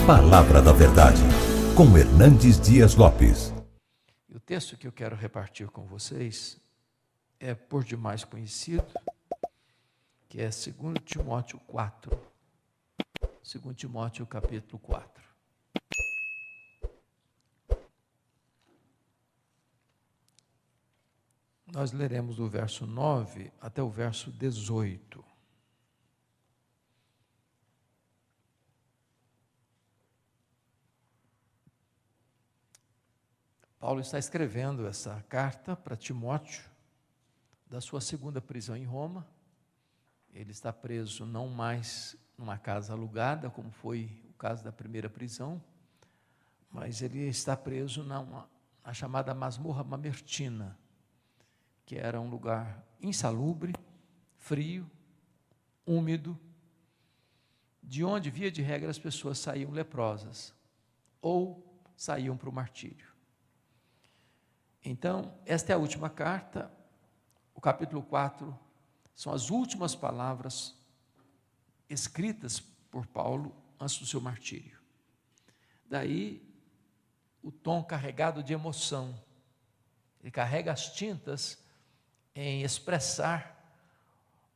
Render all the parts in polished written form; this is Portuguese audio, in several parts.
Palavra da Verdade, com Hernandes Dias Lopes. E o texto que eu quero repartir com vocês é por demais conhecido, que é 2 Timóteo 4. 2 Timóteo capítulo 4. Nós leremos do verso 9 até o verso 18. Paulo está escrevendo essa carta para Timóteo, da sua segunda prisão em Roma. Ele está preso não mais numa casa alugada, como foi o caso da primeira prisão, mas ele está preso na chamada Masmorra Mamertina, que era um lugar insalubre, frio, úmido, de onde, via de regra, as pessoas saíam leprosas ou saíam para o martírio. Então, esta é a última carta, o capítulo 4, são as últimas palavras escritas por Paulo antes do seu martírio. Daí, o tom carregado de emoção, ele carrega as tintas em expressar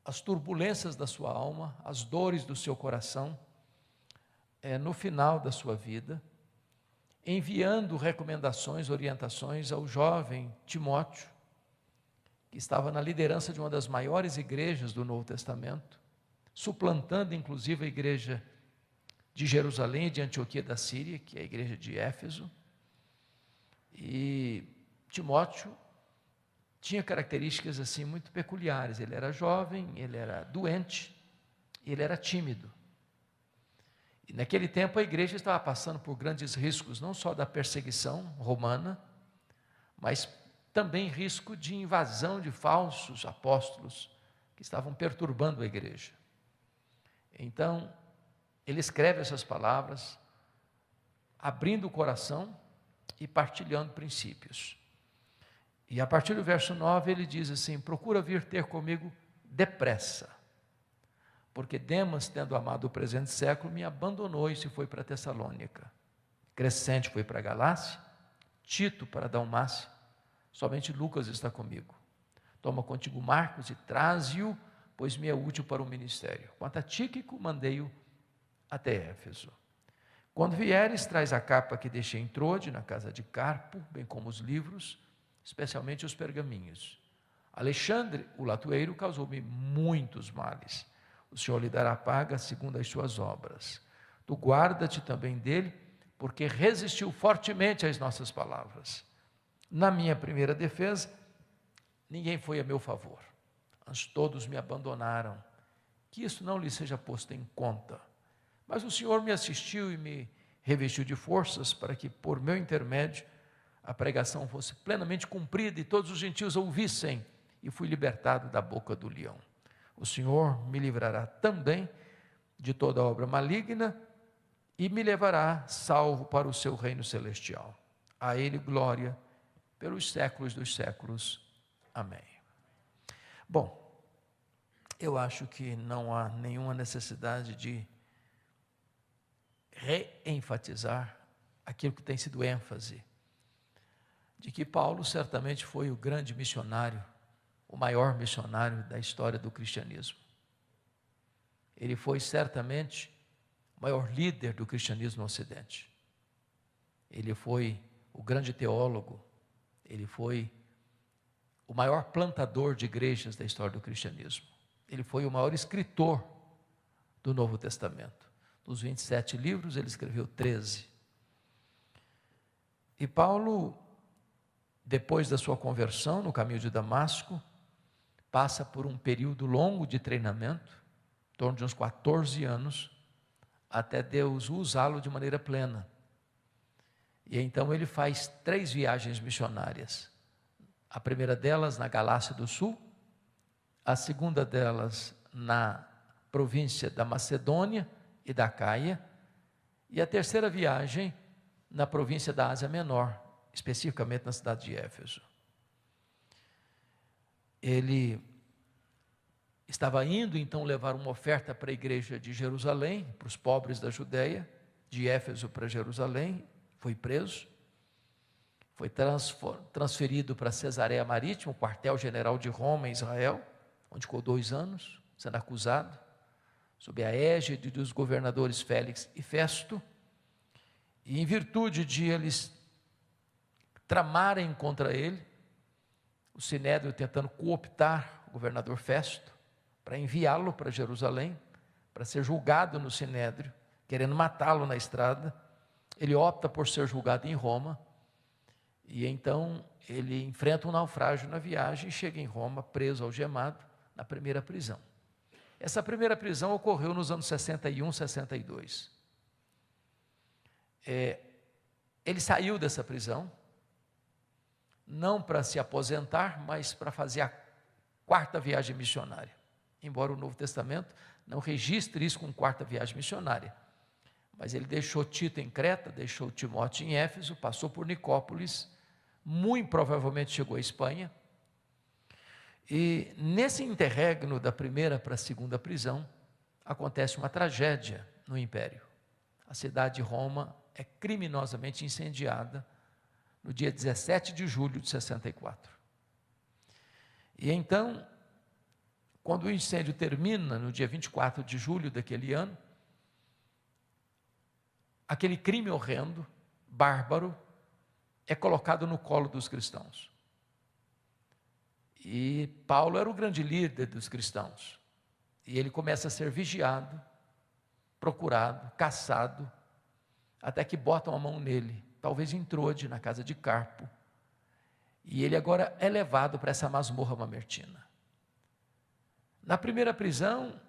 as turbulências da sua alma, as dores do seu coração, no final da sua vida, enviando recomendações, orientações ao jovem Timóteo, que estava na liderança de uma das maiores igrejas do Novo Testamento, suplantando inclusive a igreja de Jerusalém e de Antioquia da Síria, que é a igreja de Éfeso. E Timóteo tinha características assim muito peculiares. Ele era jovem, ele era doente, ele era tímido. E naquele tempo a igreja estava passando por grandes riscos, não só da perseguição romana, mas também risco de invasão de falsos apóstolos que estavam perturbando a igreja. Então, ele escreve essas palavras, abrindo o coração e partilhando princípios. E a partir do verso 9 ele diz assim: procura vir ter comigo depressa, porque Demas, tendo amado o presente século, me abandonou e se foi para Tessalônica. Crescente foi para a Galácia, Tito para a Dalmácia, somente Lucas está comigo. Toma contigo Marcos e traze-o, pois me é útil para o ministério. Quanto a Tíquico, mandei-o até Éfeso. Quando vieres, traz a capa que deixei em Trode, na casa de Carpo, bem como os livros, especialmente os pergaminhos. Alexandre, o latoeiro, causou-me muitos males. O Senhor lhe dará paga segundo as suas obras. Tu guarda-te também dele, porque resistiu fortemente às nossas palavras. Na minha primeira defesa, ninguém foi a meu favor, antes todos me abandonaram. Que isso não lhe seja posto em conta. Mas o Senhor me assistiu e me revestiu de forças para que, por meu intermédio, a pregação fosse plenamente cumprida e todos os gentios ouvissem, e fui libertado da boca do leão. O Senhor me livrará também de toda obra maligna e me levará salvo para o seu reino celestial. A Ele glória pelos séculos dos séculos. Amém. Bom, eu acho que não há nenhuma necessidade de reenfatizar aquilo que tem sido ênfase, de que Paulo certamente foi o grande missionário, o maior missionário da história do cristianismo. Ele foi certamente o maior líder do cristianismo no Ocidente. Ele foi o grande teólogo, ele foi o maior plantador de igrejas da história do cristianismo. Ele foi o maior escritor do Novo Testamento. Dos 27 livros, ele escreveu 13. E Paulo, depois da sua conversão no caminho de Damasco, passa por um período longo de treinamento, em torno de uns 14 anos, até Deus usá-lo de maneira plena. E então ele faz 3 viagens missionárias. A primeira delas na Galácia do Sul, a segunda delas na província da Macedônia e da Caia, e a terceira viagem na província da Ásia Menor, especificamente na cidade de Éfeso. Ele estava indo então levar uma oferta para a igreja de Jerusalém, para os pobres da Judeia, de Éfeso para Jerusalém, foi preso, foi transferido para Cesareia Marítima, o quartel-general de Roma, em Israel, onde ficou 2 anos, sendo acusado, sob a égide dos governadores Félix e Festo, e em virtude de eles tramarem contra ele, o Sinédrio tentando cooptar o governador Festo, para enviá-lo para Jerusalém, para ser julgado no Sinédrio, querendo matá-lo na estrada, ele opta por ser julgado em Roma, e então ele enfrenta um naufrágio na viagem e chega em Roma, preso, algemado, na primeira prisão. Essa primeira prisão ocorreu nos anos 61, 62. Ele saiu dessa prisão, não para se aposentar, mas para fazer a 4ª viagem missionária. Embora o Novo Testamento não registre isso como 4ª viagem missionária. Mas ele deixou Tito em Creta, deixou Timóteo em Éfeso, passou por Nicópolis, muito provavelmente chegou à Espanha. E nesse interregno da primeira para a segunda prisão, acontece uma tragédia no Império. A cidade de Roma é criminosamente incendiada no dia 17 de julho de 64. E então, quando o incêndio termina, no dia 24 de julho daquele ano, aquele crime horrendo, bárbaro, é colocado no colo dos cristãos. E Paulo era o grande líder dos cristãos. E ele começa a ser vigiado, procurado, caçado, até que botam a mão nele, talvez em Trode, na casa de Carpo. E ele agora é levado para essa masmorra mamertina. Na primeira prisão,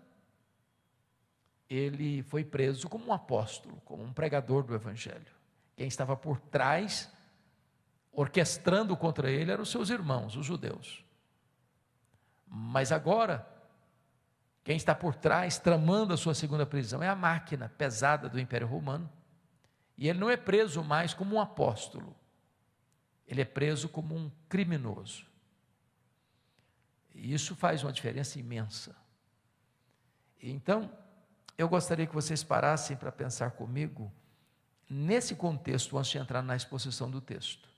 ele foi preso como um apóstolo, como um pregador do Evangelho. Quem estava por trás, orquestrando contra ele, eram os seus irmãos, os judeus. Mas agora, quem está por trás, tramando a sua segunda prisão, é a máquina pesada do Império Romano. E ele não é preso mais como um apóstolo, ele é preso como um criminoso. E isso faz uma diferença imensa. Então, eu gostaria que vocês parassem para pensar comigo, nesse contexto, antes de entrar na exposição do texto.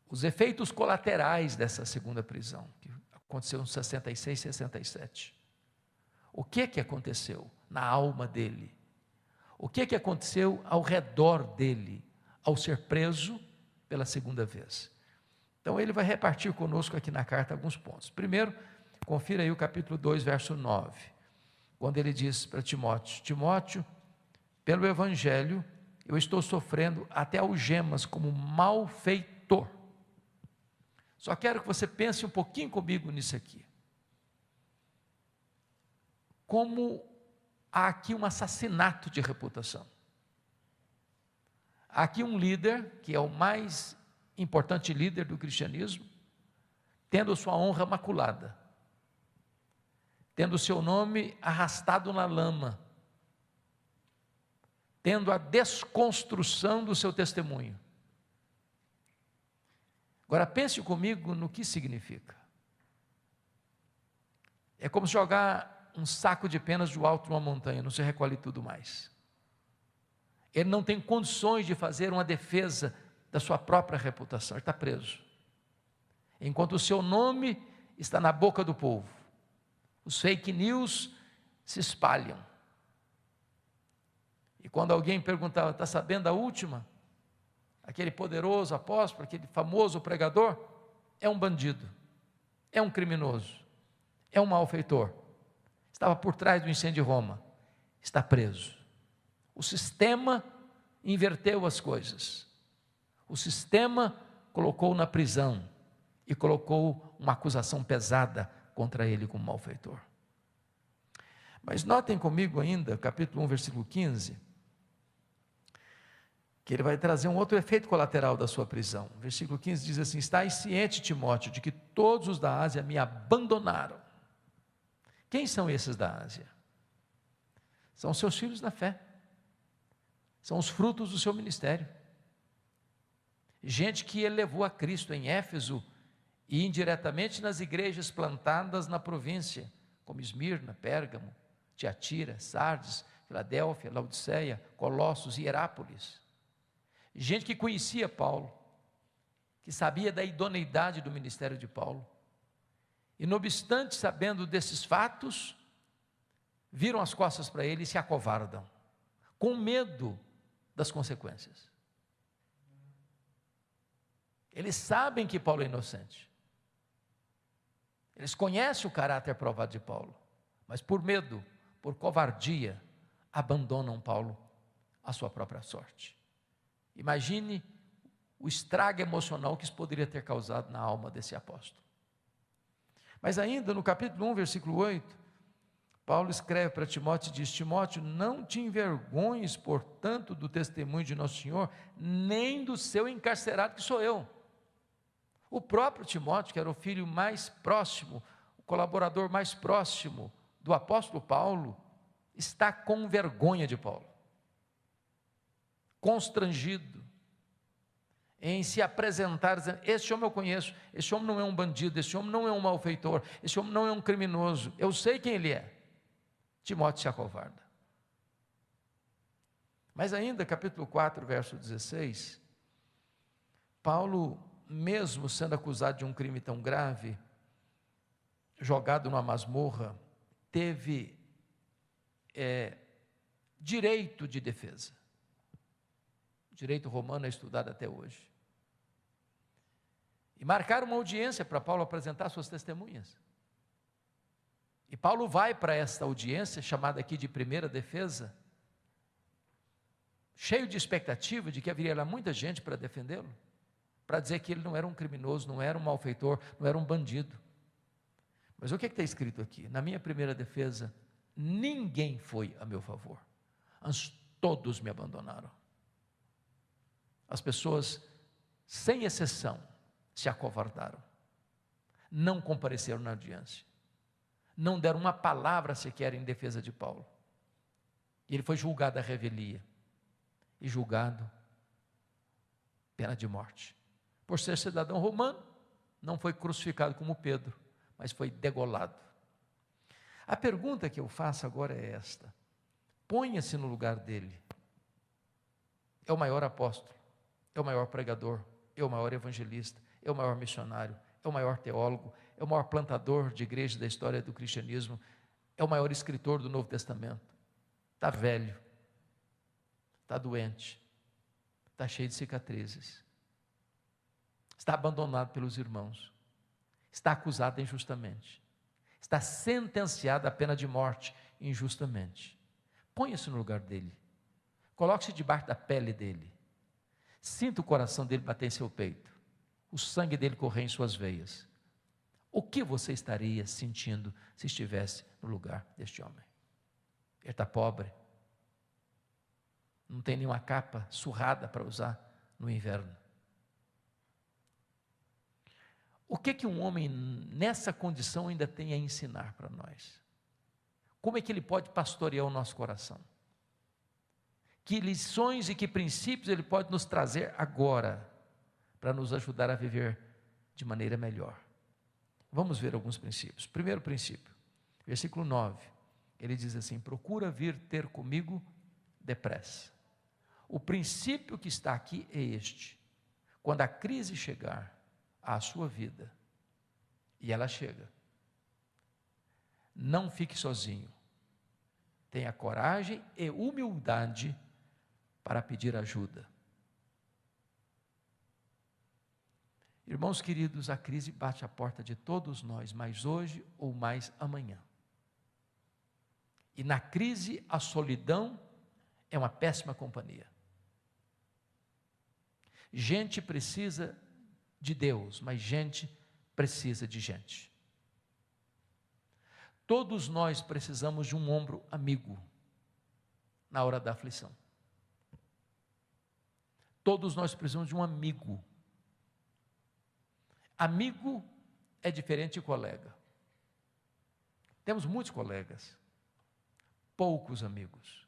Os efeitos colaterais dessa segunda prisão, que aconteceu em 66, 67. O que aconteceu na alma dele? O que aconteceu ao redor dele, ao ser preso pela segunda vez? Então, ele vai repartir conosco aqui na carta alguns pontos. Primeiro, confira aí o capítulo 2, verso 9, quando ele diz para Timóteo: Timóteo, pelo Evangelho, eu estou sofrendo até algemas como malfeitor. Só quero que você pense um pouquinho comigo nisso aqui. Como há aqui um assassinato de reputação. Há aqui um líder, que é o mais importante líder do cristianismo, tendo sua honra maculada, tendo seu nome arrastado na lama, tendo a desconstrução do seu testemunho. Agora pense comigo no que significa. É como jogar um saco de penas do alto de uma montanha, não se recolhe tudo mais. Ele não tem condições de fazer uma defesa da sua própria reputação, ele está preso. Enquanto o seu nome está na boca do povo, os fake news se espalham. E quando alguém perguntava, está sabendo a última? Aquele poderoso apóstolo, aquele famoso pregador, é um bandido, é um criminoso, é um malfeitor. Estava por trás do incêndio de Roma, está preso. O sistema inverteu as coisas. O sistema colocou na prisão e colocou uma acusação pesada contra ele como malfeitor. Mas notem comigo ainda, capítulo 1, versículo 15, que ele vai trazer um outro efeito colateral da sua prisão. Versículo 15 diz assim: estais ciente, Timóteo, de que todos os da Ásia me abandonaram. Quem são esses da Ásia? São seus filhos na fé, são os frutos do seu ministério, gente que ele levou a Cristo em Éfeso e indiretamente nas igrejas plantadas na província, como Esmirna, Pérgamo, Tiatira, Sardes, Filadélfia, Laodiceia, Colossos e Hierápolis. Gente que conhecia Paulo, que sabia da idoneidade do ministério de Paulo. E não obstante, sabendo desses fatos, viram as costas para ele e se acovardam, com medo das consequências. Eles sabem que Paulo é inocente. Eles conhecem o caráter provado de Paulo, mas por medo, por covardia, abandonam Paulo à sua própria sorte. Imagine o estrago emocional que isso poderia ter causado na alma desse apóstolo. Mas ainda no capítulo 1, versículo 8, Paulo escreve para Timóteo e diz: Timóteo, não te envergonhes, portanto, do testemunho de nosso Senhor, nem do seu encarcerado, que sou eu. O próprio Timóteo, que era o filho mais próximo, o colaborador mais próximo do apóstolo Paulo, está com vergonha de Paulo, constrangido em se apresentar, dizendo: esse homem eu conheço, esse homem não é um bandido, esse homem não é um malfeitor, esse homem não é um criminoso, eu sei quem ele é. Timóteo se acovarda. Mas ainda, capítulo 4, verso 16, Paulo, mesmo sendo acusado de um crime tão grave, jogado numa masmorra, teve direito de defesa. O direito romano é estudado até hoje. E marcaram uma audiência para Paulo apresentar suas testemunhas. E Paulo vai para esta audiência, chamada aqui de primeira defesa, cheio de expectativa de que haveria lá muita gente para defendê-lo, para dizer que ele não era um criminoso, não era um malfeitor, não era um bandido. Mas o que está escrito aqui? Na minha primeira defesa, ninguém foi a meu favor, antes todos me abandonaram. As pessoas, sem exceção, se acovardaram, não compareceram na audiência, não deram uma palavra sequer em defesa de Paulo. E ele foi julgado à revelia, e julgado pena de morte. Por ser cidadão romano, não foi crucificado como Pedro, mas foi degolado. A pergunta que eu faço agora é esta: ponha-se no lugar dele. É o maior apóstolo, é o maior pregador, é o maior evangelista, é o maior missionário, é o maior teólogo, é o maior plantador de igreja da história do cristianismo, é o maior escritor do Novo Testamento. Está velho, está doente, está cheio de cicatrizes, está abandonado pelos irmãos, está acusado injustamente, está sentenciado à pena de morte injustamente. Ponha-se no lugar dele, coloque-se debaixo da pele dele, sinta o coração dele bater em seu peito, o sangue dele correr em suas veias. O que você estaria sentindo se estivesse no lugar deste homem? Ele está pobre, não tem nenhuma capa surrada para usar no inverno. O que um homem nessa condição ainda tem a ensinar para nós? Como é que ele pode pastorear o nosso coração? Que lições e que princípios ele pode nos trazer agora, para nos ajudar a viver de maneira melhor? Vamos ver alguns princípios. Primeiro princípio, versículo 9, ele diz assim: procura vir ter comigo depressa. O princípio que está aqui é este: quando a crise chegar à sua vida, e ela chega, não fique sozinho, tenha coragem e humildade para pedir ajuda. Irmãos queridos, a crise bate à porta de todos nós, mais hoje ou mais amanhã. E na crise, a solidão é uma péssima companhia. Gente precisa de Deus, mas gente precisa de gente. Todos nós precisamos de um ombro amigo na hora da aflição. Todos nós precisamos de um amigo. Amigo é diferente de colega. Temos muitos colegas, poucos amigos.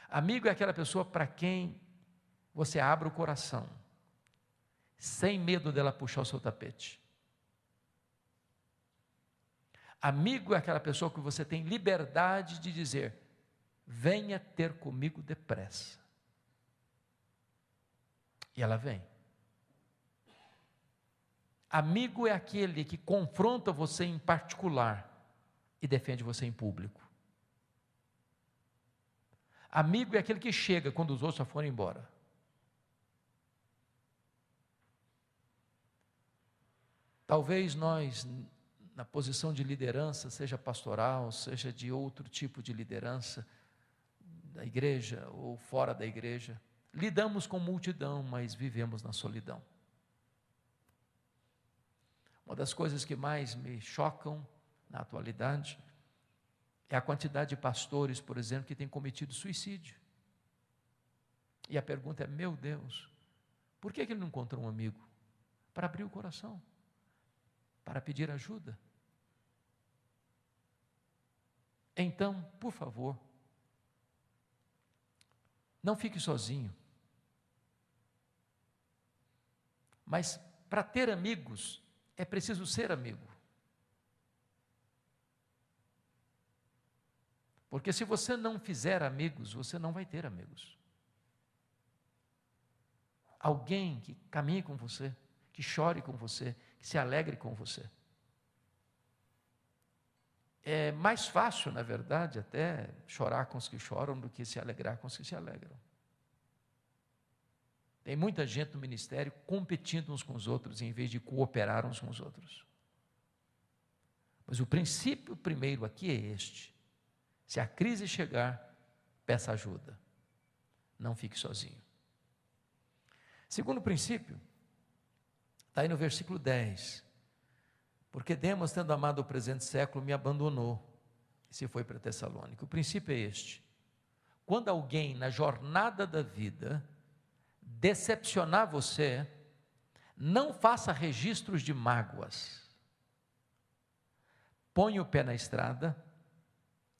Amigo é aquela pessoa para quem você abre o coração, sem medo dela puxar o seu tapete. Amigo é aquela pessoa que você tem liberdade de dizer: venha ter comigo depressa. E ela vem. Amigo é aquele que confronta você em particular e defende você em público. Amigo é aquele que chega quando os outros já foram embora. Talvez nós, na posição de liderança, seja pastoral, seja de outro tipo de liderança, da igreja ou fora da igreja, lidamos com multidão, mas vivemos na solidão. Uma das coisas que mais me chocam na atualidade é a quantidade de pastores, por exemplo, que têm cometido suicídio. E a pergunta é: meu Deus, por que ele não encontrou um amigo? Para abrir o coração, para pedir ajuda. Então, por favor, não fique sozinho. Mas para ter amigos, é preciso ser amigo. Porque se você não fizer amigos, você não vai ter amigos. Alguém que caminhe com você, que chore com você, que se alegre com você. É mais fácil, na verdade, até chorar com os que choram do que se alegrar com os que se alegram. Tem muita gente no ministério competindo uns com os outros, em vez de cooperar uns com os outros. Mas o princípio primeiro aqui é este: se a crise chegar, peça ajuda, não fique sozinho. Segundo princípio, está aí no versículo 10, porque Demas, tendo amado o presente século, me abandonou, e se foi para Tessalônica. O princípio é este: quando alguém na jornada da vida decepcionar você, não faça registros de mágoas, ponha o pé na estrada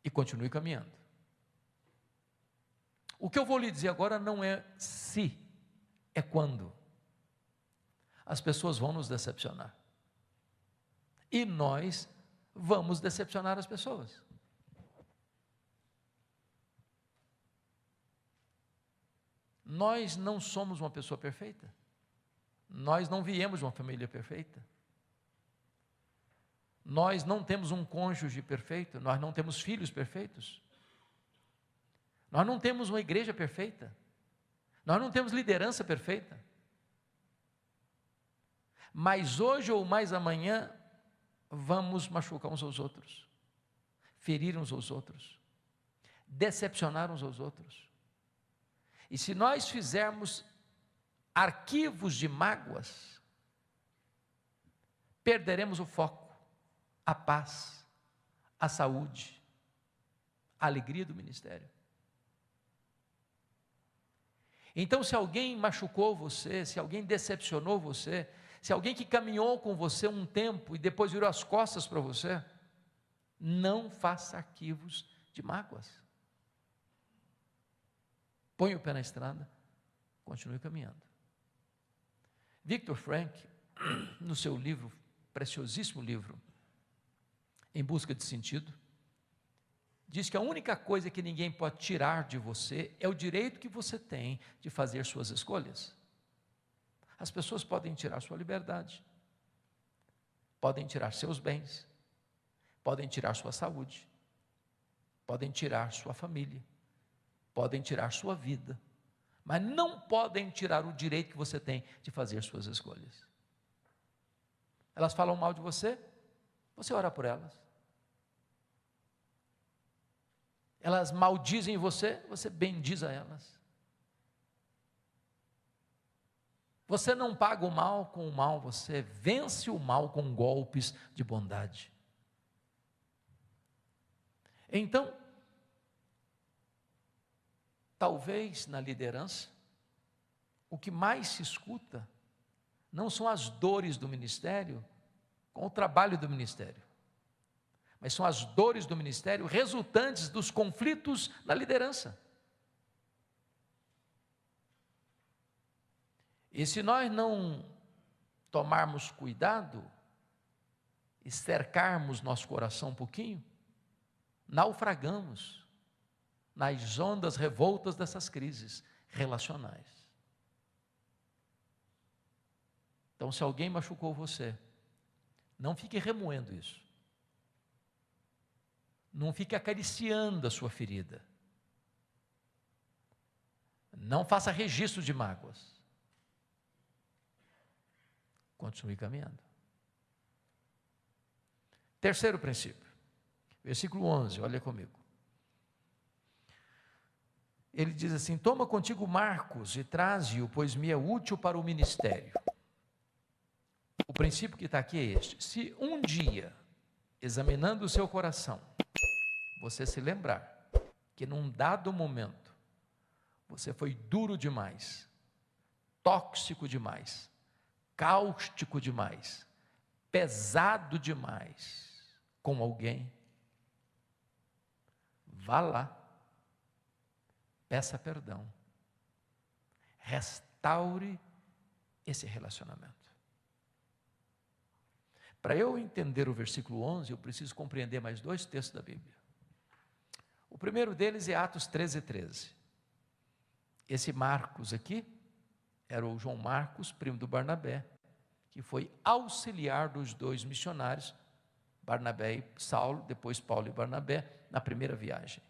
e continue caminhando. O que eu vou lhe dizer agora não é se, é quando. As pessoas vão nos decepcionar, e nós vamos decepcionar as pessoas. Nós não somos uma pessoa perfeita, nós não viemos de uma família perfeita, nós não temos um cônjuge perfeito, nós não temos filhos perfeitos, nós não temos uma igreja perfeita, nós não temos liderança perfeita. Mas hoje ou mais amanhã, vamos machucar uns aos outros, ferir uns aos outros, decepcionar uns aos outros. E se nós fizermos arquivos de mágoas, perderemos o foco, a paz, a saúde, a alegria do ministério. Então, se alguém machucou você, se alguém decepcionou você, se alguém que caminhou com você um tempo e depois virou as costas para você, não faça arquivos de mágoas. Põe o pé na estrada, continue caminhando. Viktor Frankl, no seu livro, preciosíssimo livro, Em Busca de Sentido, diz que a única coisa que ninguém pode tirar de você é o direito que você tem de fazer suas escolhas. As pessoas podem tirar sua liberdade, podem tirar seus bens, podem tirar sua saúde, podem tirar sua família, podem tirar sua vida, mas não podem tirar o direito que você tem de fazer suas escolhas. Elas falam mal de você, você ora por elas. Elas maldizem você, você bendiz a elas. Você não paga o mal com o mal, você vence o mal com golpes de bondade. Então, talvez na liderança, o que mais se escuta não são as dores do ministério com o trabalho do ministério, mas são as dores do ministério resultantes dos conflitos na liderança. E se nós não tomarmos cuidado, e cercarmos nosso coração um pouquinho, naufragamos nas ondas revoltas dessas crises relacionais. Então, se alguém machucou você, não fique remoendo isso. Não fique acariciando a sua ferida. Não faça registro de mágoas. Continue caminhando. Terceiro princípio, versículo 11, olha comigo. Ele diz assim: toma contigo Marcos e traze-o, pois me é útil para o ministério. O princípio que está aqui é este: se um dia, examinando o seu coração, você se lembrar que num dado momento, você foi duro demais, tóxico demais, cáustico demais, pesado demais com alguém, vá lá, peça perdão, restaure esse relacionamento. Para eu entender o versículo 11, eu preciso compreender mais dois textos da Bíblia. O primeiro deles é Atos 13:13. Esse Marcos aqui era o João Marcos, primo do Barnabé, que foi auxiliar dos dois missionários, Barnabé e Saulo, depois Paulo e Barnabé, na primeira viagem.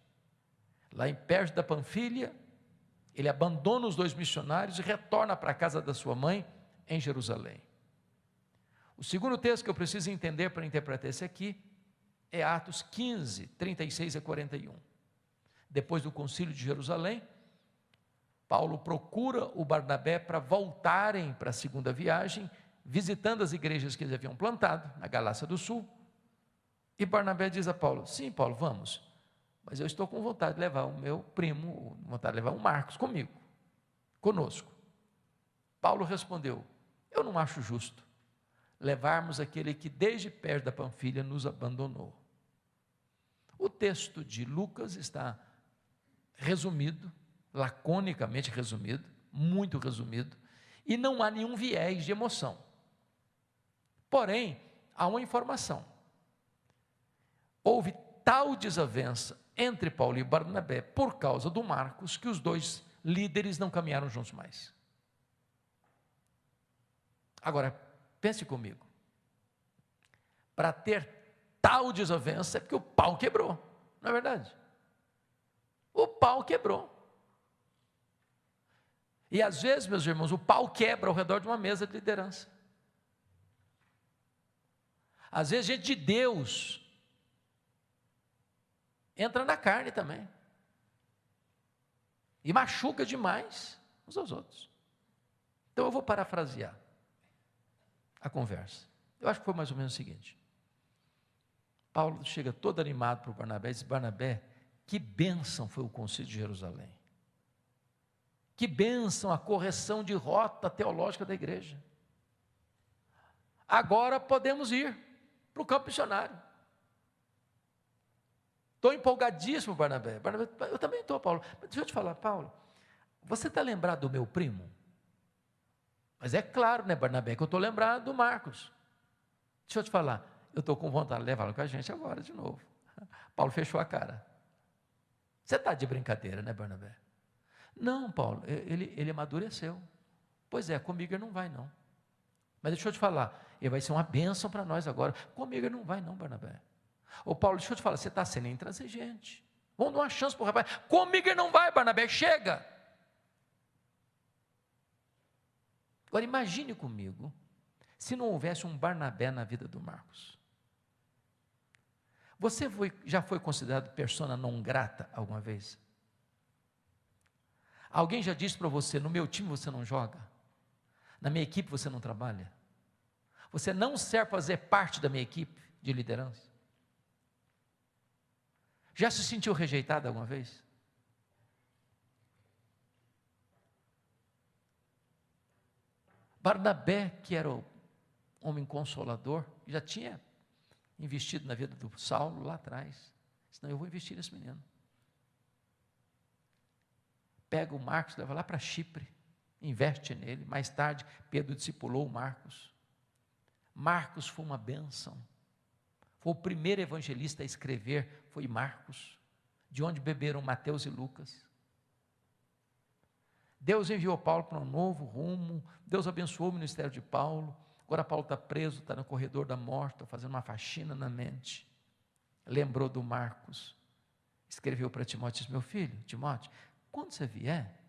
Lá em Perge da Panfilha, ele abandona os dois missionários e retorna para a casa da sua mãe, em Jerusalém. O segundo texto que eu preciso entender para interpretar esse aqui, é Atos 15, 36 a 41. Depois do concílio de Jerusalém, Paulo procura o Barnabé para voltarem para a segunda viagem, visitando as igrejas que eles haviam plantado, na Galácia do Sul. E Barnabé diz a Paulo: sim, Paulo, vamos, mas eu estou com vontade de levar o meu primo, vontade de levar o Marcos comigo, conosco. Paulo respondeu: eu não acho justo levarmos aquele que desde perto da Panfilha nos abandonou. O texto de Lucas está resumido, laconicamente resumido, muito resumido, e não há nenhum viés de emoção. Porém, há uma informação. Houve tal desavença entre Paulo e Barnabé por causa do Marcos, que os dois líderes não caminharam juntos mais. Agora, pense comigo. Para ter tal desavença é porque o pau quebrou, não é verdade? O pau quebrou. E às vezes, meus irmãos, o pau quebra ao redor de uma mesa de liderança. Às vezes, gente de Deus entra na carne também. E machuca demais uns aos outros. Então eu vou parafrasear a conversa. Eu acho que foi mais ou menos o seguinte. Paulo chega todo animado para o Barnabé e diz: Barnabé, que bênção foi o concílio de Jerusalém. Que bênção a correção de rota teológica da igreja. Agora podemos ir para o campo missionário. Estou empolgadíssimo, Barnabé. Barnabé, eu também estou, Paulo. Mas deixa eu te falar, Paulo, você está lembrado do meu primo? Mas é claro, né, Barnabé, que eu estou lembrado do Marcos. Deixa eu te falar, eu estou com vontade de levá-lo com a gente agora de novo. Paulo fechou a cara. Você está de brincadeira, né, Barnabé? Não, Paulo, ele amadureceu. Pois é, comigo ele não vai não. Mas deixa eu te falar, ele vai ser uma bênção para nós agora. Comigo ele não vai não, Barnabé. Ô Paulo, deixa eu te falar, você está sendo intransigente. Vamos dar uma chance para o rapaz. Comigo ele não vai, Barnabé, chega. Agora imagine comigo, se não houvesse um Barnabé na vida do Marcos. Você já foi considerado persona non grata alguma vez? Alguém já disse para você: no meu time você não joga? Na minha equipe você não trabalha? Você não serve para fazer parte da minha equipe de liderança? Já se sentiu rejeitado alguma vez? Barnabé, que era o homem consolador, já tinha investido na vida do Saulo lá atrás. Senão eu vou investir nesse menino. Pega o Marcos, leva lá para Chipre, investe nele. Mais tarde, Pedro discipulou o Marcos. Marcos foi uma bênção. Foi o primeiro evangelista a escrever, foi Marcos, de onde beberam Mateus e Lucas. Deus enviou Paulo para um novo rumo, Deus abençoou o ministério de Paulo. Agora Paulo está preso, está no corredor da morte, está fazendo uma faxina na mente. Lembrou do Marcos, escreveu para Timóteo, disse, meu filho, Timóteo, quando você vier,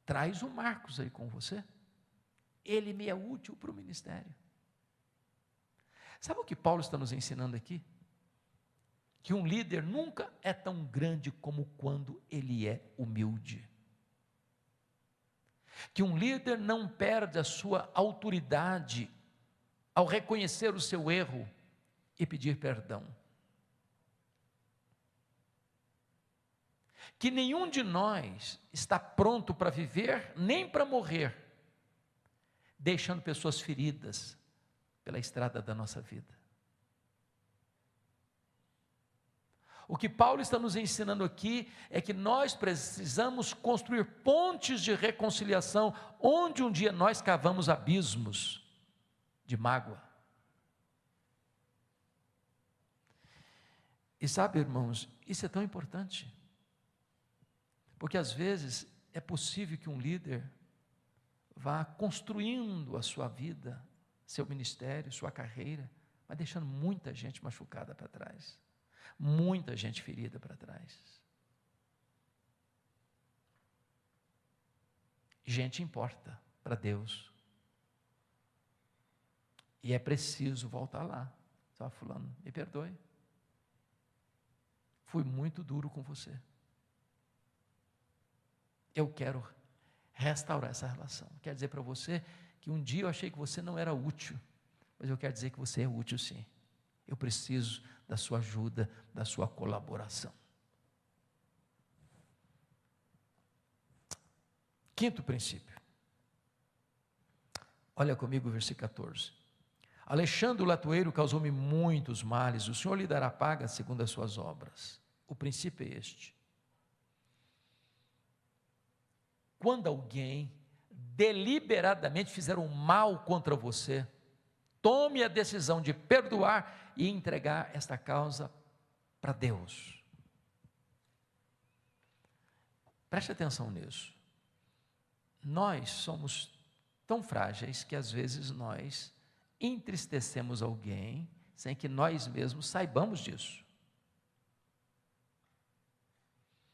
traz o Marcos aí com você, ele me é útil para o ministério. Sabe o que Paulo está nos ensinando aqui? Que um líder nunca é tão grande como quando ele é humilde. Que um líder não perde a sua autoridade ao reconhecer o seu erro e pedir perdão. Que nenhum de nós está pronto para viver, nem para morrer, deixando pessoas feridas pela estrada da nossa vida. O que Paulo está nos ensinando aqui é que nós precisamos construir pontes de reconciliação, onde um dia nós cavamos abismos de mágoa. E sabe, irmãos, isso é tão importante, porque às vezes é possível que um líder vá construindo a sua vida, seu ministério, sua carreira, mas deixando muita gente machucada para trás, muita gente ferida para trás. Gente importa para Deus, e é preciso voltar lá. Só fulano, me perdoe, fui muito duro com você, eu quero restaurar essa relação. Quero dizer para você que um dia eu achei que você não era útil, mas eu quero dizer que você é útil sim. Eu preciso da sua ajuda, da sua colaboração. Quinto princípio. Olha comigo o versículo 14. Alexandre o latoeiro causou-me muitos males, o Senhor lhe dará paga segundo as suas obras. O princípio é este. Quando alguém deliberadamente fizer um mal contra você, tome a decisão de perdoar e entregar esta causa para Deus. Preste atenção nisso. Nós somos tão frágeis que às vezes nós entristecemos alguém sem que nós mesmos saibamos disso.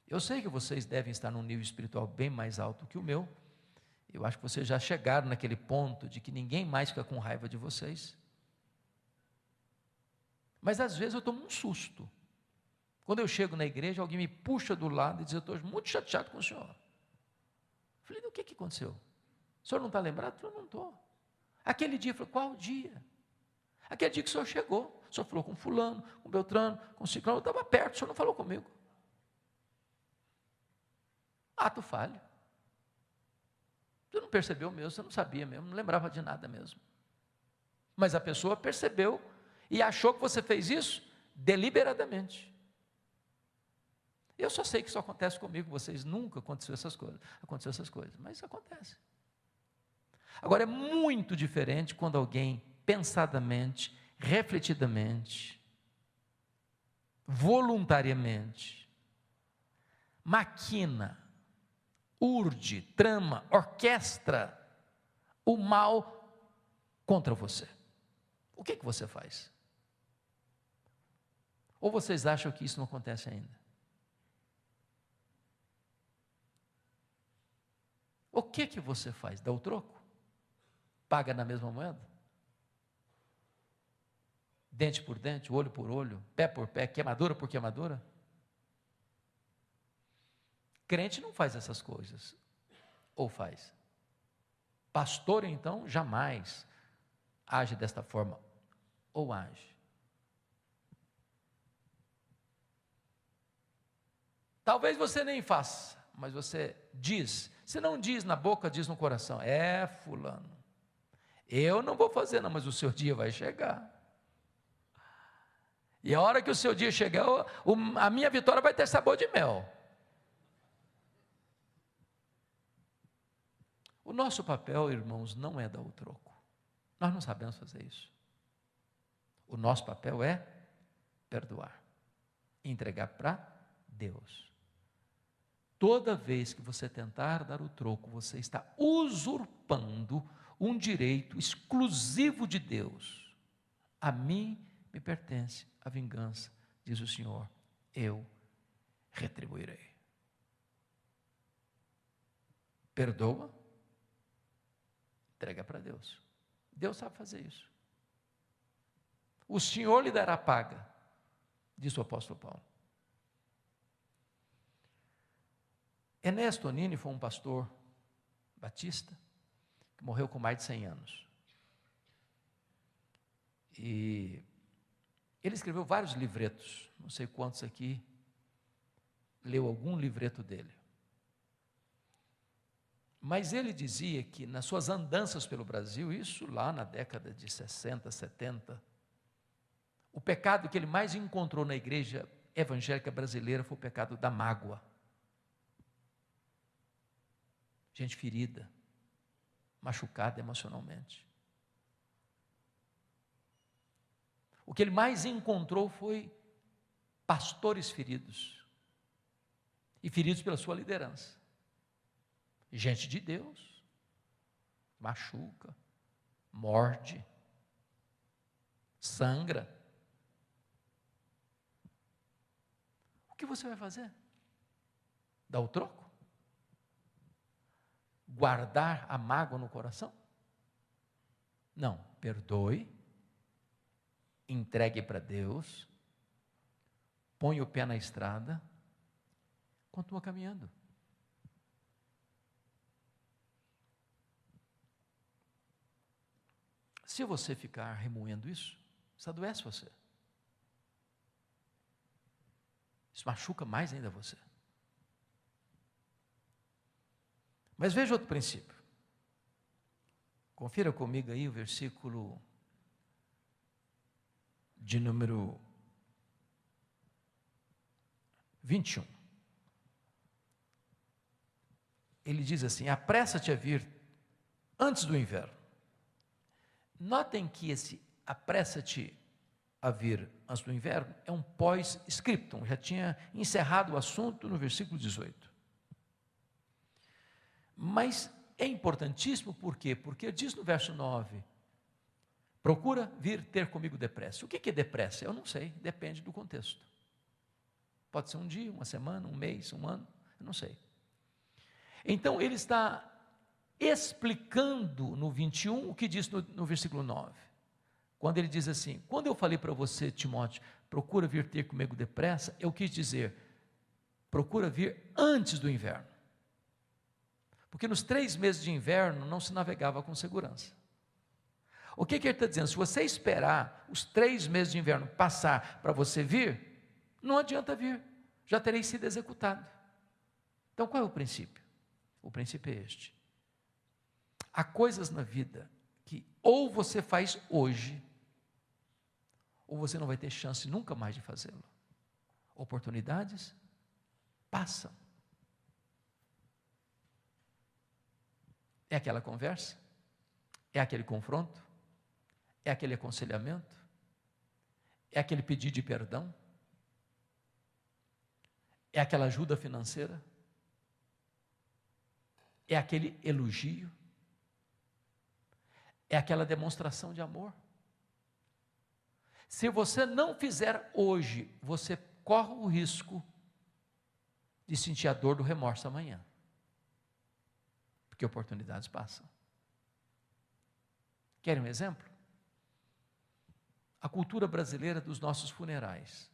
Eu sei que vocês devem estar num nível espiritual bem mais alto que o meu. Eu acho que vocês já chegaram naquele ponto de que ninguém mais fica com raiva de vocês. Mas às vezes eu tomo um susto. Quando eu chego na igreja, alguém me puxa do lado e diz, eu estou muito chateado com o senhor. Eu falei, o que aconteceu? O senhor não está lembrado? Eu falei, não estou. Aquele dia, eu falei, qual dia? Aquele dia que o senhor chegou, o senhor falou com fulano, com Beltrano, com Ciclano, eu estava perto, o senhor não falou comigo. Ato falho. Você não percebeu mesmo, você não sabia mesmo, não lembrava de nada mesmo. Mas a pessoa percebeu e achou que você fez isso deliberadamente. Eu só sei que isso acontece comigo, vocês nunca aconteceu essas coisas, mas isso acontece. Agora é muito diferente quando alguém pensadamente, refletidamente, voluntariamente, maquina, urde, trama, orquestra o mal contra você. O que você faz? Ou vocês acham que isso não acontece ainda? O que você faz? Dá o troco? Paga na mesma moeda? Dente por dente, olho por olho, pé por pé, queimadura por queimadura? Crente não faz essas coisas. Ou faz? Pastor, então, jamais age desta forma. Ou age. Talvez você nem faça, mas você diz. Se não diz na boca, diz no coração. Fulano, eu não vou fazer não, mas o seu dia vai chegar. E a hora que o seu dia chegar, a minha vitória vai ter sabor de mel. O nosso papel, irmãos, não é dar o troco. Nós não sabemos fazer isso. O nosso papel é perdoar, entregar para Deus. Toda vez que você tentar dar o troco, você está usurpando um direito exclusivo de Deus. A mim me pertence a vingança, diz o Senhor, eu retribuirei. Perdoa, entrega para Deus. Deus sabe fazer isso. O Senhor lhe dará paga, diz o apóstolo Paulo. Ernesto Onini foi um pastor batista que morreu com mais de 100 anos. E ele escreveu vários livretos, não sei quantos aqui leu algum livreto dele. Mas ele dizia que nas suas andanças pelo Brasil, isso lá na década de 60, 70, o pecado que ele mais encontrou na igreja evangélica brasileira foi o pecado da mágoa. Gente ferida, machucada emocionalmente. O que ele mais encontrou foi pastores feridos, e feridos pela sua liderança. Gente de Deus, machuca, morde, sangra. O que você vai fazer? Dar o troco? Guardar a mágoa no coração? Não, perdoe, entregue para Deus, põe o pé na estrada, continua caminhando. Se você ficar remoendo isso adoece você. Isso machuca mais ainda você. Mas veja outro princípio. Confira comigo aí o versículo de número 21. Ele diz assim: apressa-te a vir antes do inverno. Notem que esse apressa-te a vir antes do inverno é um pós-scriptum, já tinha encerrado o assunto no versículo 18. Mas é importantíssimo, por quê? Porque diz no verso 9, procura vir ter comigo depressa. O que é depressa? Eu não sei, depende do contexto. Pode ser um dia, uma semana, um mês, um ano, eu não sei. Então ele está explicando no 21 o que diz no versículo 9. Quando ele diz assim: quando eu falei para você, Timóteo, procura vir ter comigo depressa, eu quis dizer, procura vir antes do inverno. Porque nos 3 meses de inverno não se navegava com segurança. O que ele está dizendo? Se você esperar os 3 meses de inverno passar para você vir, não adianta vir, já terei sido executado. Então qual é o princípio? O princípio é este: há coisas na vida que ou você faz hoje, ou você não vai ter chance nunca mais de fazê-lo. Oportunidades passam. É aquela conversa? É aquele confronto? É aquele aconselhamento? É aquele pedido de perdão? É aquela ajuda financeira? É aquele elogio? É aquela demonstração de amor? Se você não fizer hoje, você corre o risco de sentir a dor do remorso amanhã. Porque oportunidades passam. Querem um exemplo? A cultura brasileira dos nossos funerais.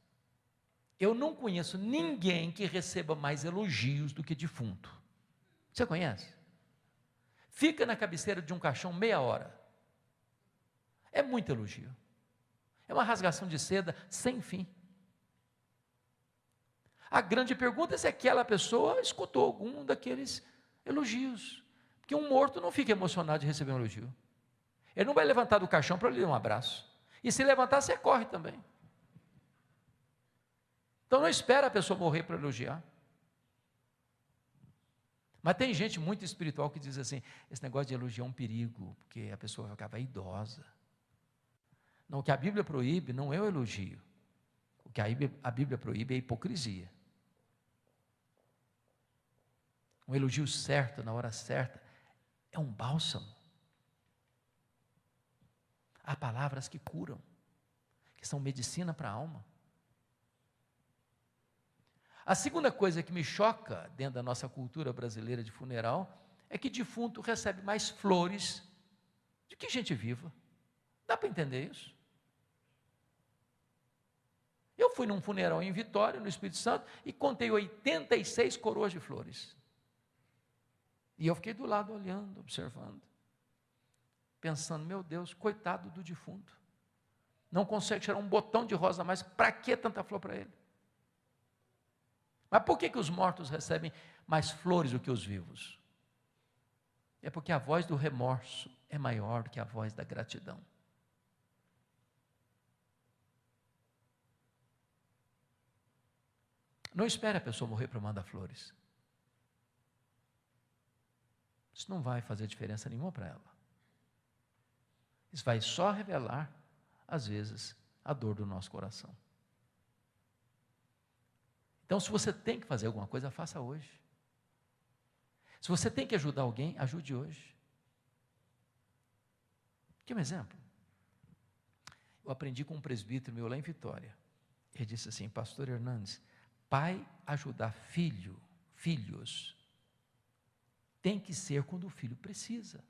Eu não conheço ninguém que receba mais elogios do que defunto. Você conhece? Fica na cabeceira de um caixão meia hora. É muito elogio. É uma rasgação de seda sem fim. A grande pergunta é se aquela pessoa escutou algum daqueles elogios. Porque um morto não fica emocionado de receber um elogio. Ele não vai levantar do caixão para lhe dar um abraço. E se levantar, você corre também. Então não espera a pessoa morrer para elogiar. Mas tem gente muito espiritual que diz assim: esse negócio de elogiar é um perigo, porque a pessoa vai ficar vaidosa. Não, o que a Bíblia proíbe não é o elogio. O que a Bíblia proíbe é a hipocrisia. Um elogio certo, na hora certa, é um bálsamo. Há palavras que curam, que são medicina para a alma. A segunda coisa que me choca dentro da nossa cultura brasileira de funeral é que defunto recebe mais flores do que gente viva. Dá para entender isso? Eu fui num funeral em Vitória, no Espírito Santo, e contei 86 coroas de flores. E eu fiquei do lado olhando, observando, pensando, meu Deus, coitado do defunto. Não consegue tirar um botão de rosa a mais, para que tanta flor para ele? Mas por que os mortos recebem mais flores do que os vivos? É porque a voz do remorso é maior do que a voz da gratidão. Não espere a pessoa morrer para mandar flores. Isso não vai fazer diferença nenhuma para ela. Isso vai só revelar, às vezes, a dor do nosso coração. Então, se você tem que fazer alguma coisa, faça hoje. Se você tem que ajudar alguém, ajude hoje. Quer um exemplo? Eu aprendi com um presbítero meu lá em Vitória. Ele disse assim, pastor Hernandes, pai ajudar filhos, tem que ser quando o filho precisa.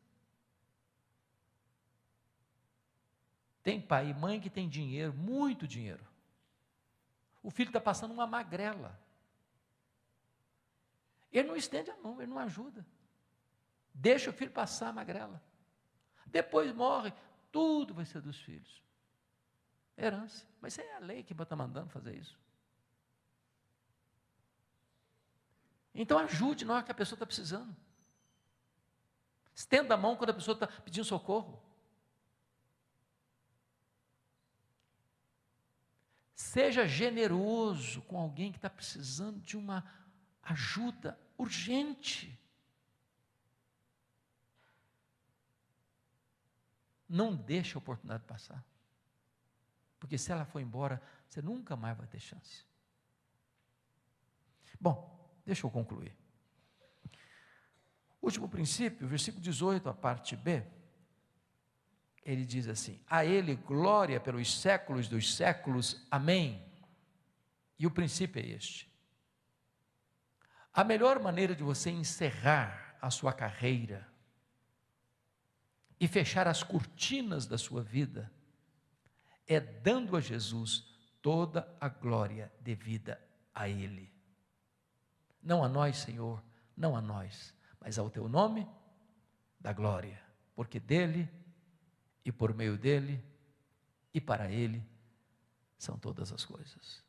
Tem pai e mãe que tem dinheiro, muito dinheiro. O filho está passando uma magrela. Ele não estende a mão, ele não ajuda. Deixa o filho passar a magrela. Depois morre, tudo vai ser dos filhos. Herança. Mas é a lei que está mandando fazer isso. Então ajude na hora que a pessoa está precisando. Estenda a mão quando a pessoa está pedindo socorro. Seja generoso com alguém que está precisando de uma ajuda urgente. Não deixe a oportunidade passar. Porque se ela for embora, você nunca mais vai ter chance. Bom, deixa eu concluir. Último princípio, versículo 18, a parte B. Ele diz assim, a ele glória pelos séculos dos séculos, amém. E o princípio é este. A melhor maneira de você encerrar a sua carreira e fechar as cortinas da sua vida é dando a Jesus toda a glória devida a Ele. Não a nós, Senhor, não a nós, mas ao Teu nome, da glória, porque dEle, e por meio dEle, e para Ele, são todas as coisas.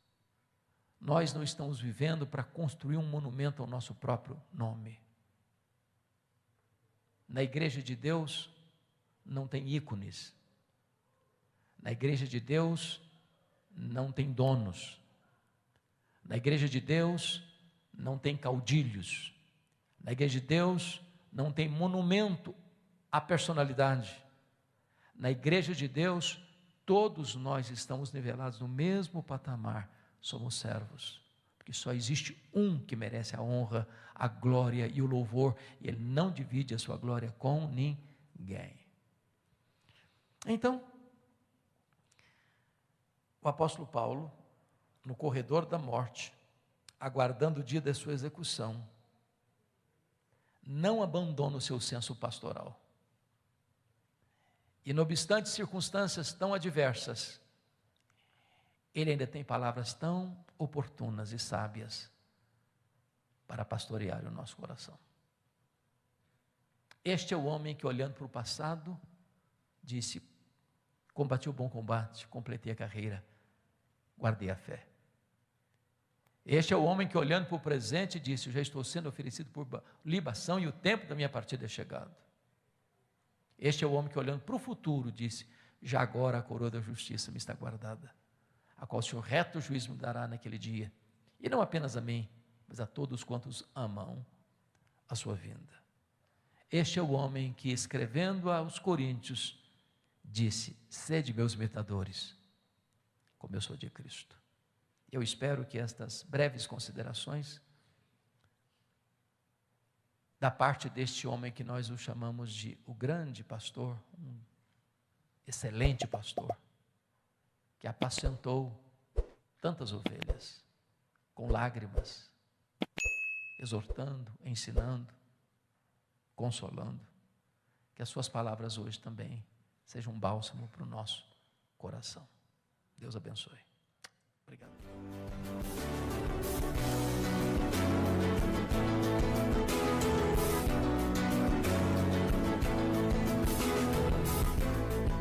Nós não estamos vivendo para construir um monumento ao nosso próprio nome. Na igreja de Deus, não tem ícones. Na igreja de Deus, não tem donos. Na igreja de Deus, não tem caudilhos. Na igreja de Deus, não tem monumento à personalidade. Na igreja de Deus, todos nós estamos nivelados no mesmo patamar, somos servos, porque só existe um que merece a honra, a glória e o louvor, e ele não divide a sua glória com ninguém. Então, o apóstolo Paulo, no corredor da morte, aguardando o dia da sua execução, não abandona o seu senso pastoral. E não obstante circunstâncias tão adversas, ele ainda tem palavras tão oportunas e sábias para pastorear o nosso coração. Este é o homem que, olhando para o passado, disse, combati o bom combate, completei a carreira, guardei a fé. Este é o homem que, olhando para o presente, disse, já estou sendo oferecido por libação e o tempo da minha partida é chegado. Este é o homem que, olhando para o futuro, disse, já agora a coroa da justiça me está guardada, a qual o Senhor reto juízo me dará naquele dia, e não apenas a mim, mas a todos quantos amam a sua vinda. Este é o homem que, escrevendo aos Coríntios, disse: sede meus imitadores, como eu sou de Cristo. Eu espero que estas breves considerações, da parte deste homem que nós o chamamos de o grande pastor, um excelente pastor, que apacentou tantas ovelhas, com lágrimas, exortando, ensinando, consolando, que as suas palavras hoje também sejam um bálsamo para o nosso coração. Deus abençoe. Obrigado.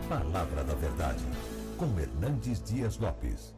Palavra da Verdade, com Hernandes Dias Lopes.